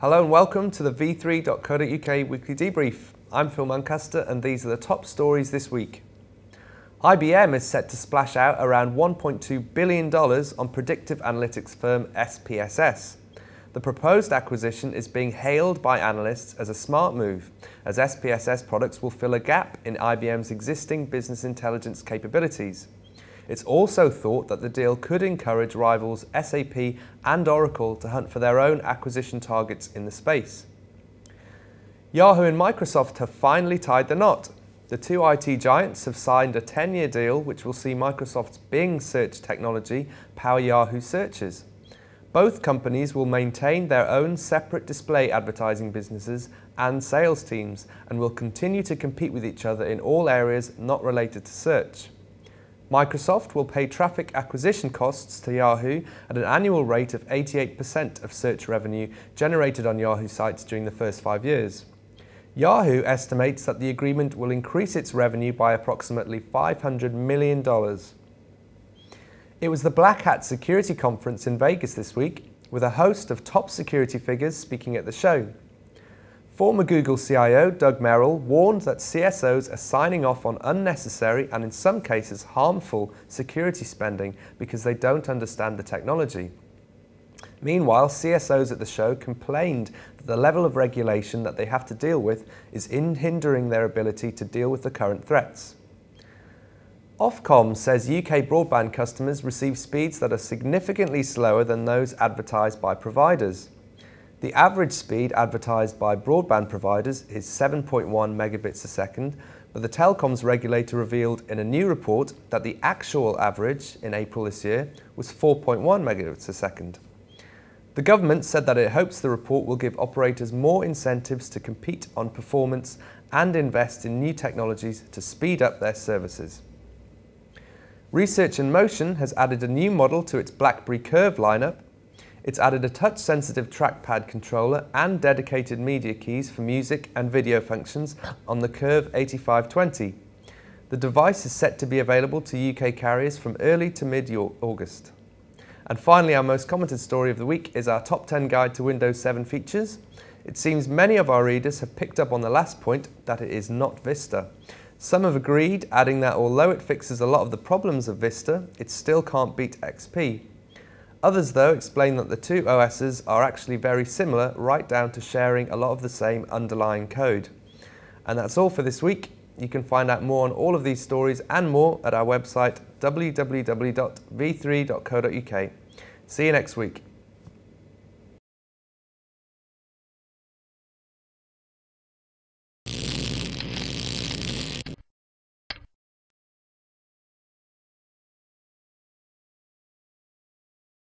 Hello and welcome to the v3.co.uk weekly debrief. I'm Phil Muncaster and these are the top stories this week. IBM is set to splash out around $1.2 billion on predictive analytics firm SPSS. The proposed acquisition is being hailed by analysts as a smart move, as SPSS products will fill a gap in IBM's existing business intelligence capabilities. It's also thought that the deal could encourage rivals SAP and Oracle to hunt for their own acquisition targets in the space. Yahoo and Microsoft have finally tied the knot. The two IT giants have signed a 10-year deal which will see Microsoft's Bing search technology power Yahoo searches. Both companies will maintain their own separate display advertising businesses and sales teams and will continue to compete with each other in all areas not related to search. Microsoft will pay traffic acquisition costs to Yahoo at an annual rate of 88% of search revenue generated on Yahoo sites during the first 5 years. Yahoo estimates that the agreement will increase its revenue by approximately $500 million. It was the Black Hat Security Conference in Vegas this week, with a host of top security figures speaking at the show. Former Google CIO Doug Merrill warned that CSOs are signing off on unnecessary and in some cases harmful security spending because they don't understand the technology. Meanwhile, CSOs at the show complained that the level of regulation that they have to deal with is hindering their ability to deal with the current threats. Ofcom says UK broadband customers receive speeds that are significantly slower than those advertised by providers. The average speed advertised by broadband providers is 7.1 megabits a second, but the telecoms regulator revealed in a new report that the actual average in April this year was 4.1 megabits a second. The government said that it hopes the report will give operators more incentives to compete on performance and invest in new technologies to speed up their services. Research in Motion has added a new model to its BlackBerry Curve lineup. It's added a touch-sensitive trackpad controller and dedicated media keys for music and video functions on the Curve 8520. The device is set to be available to UK carriers from early to mid-August. And finally, our most commented story of the week is our top 10 guide to Windows 7 features. It seems many of our readers have picked up on the last point that it is not Vista. Some have agreed, adding that although it fixes a lot of the problems of Vista, it still can't beat XP. Others, though, explain that the two OSs are actually very similar, right down to sharing a lot of the same underlying code. And that's all for this week. You can find out more on all of these stories and more at our website www.v3.co.uk. See you next week.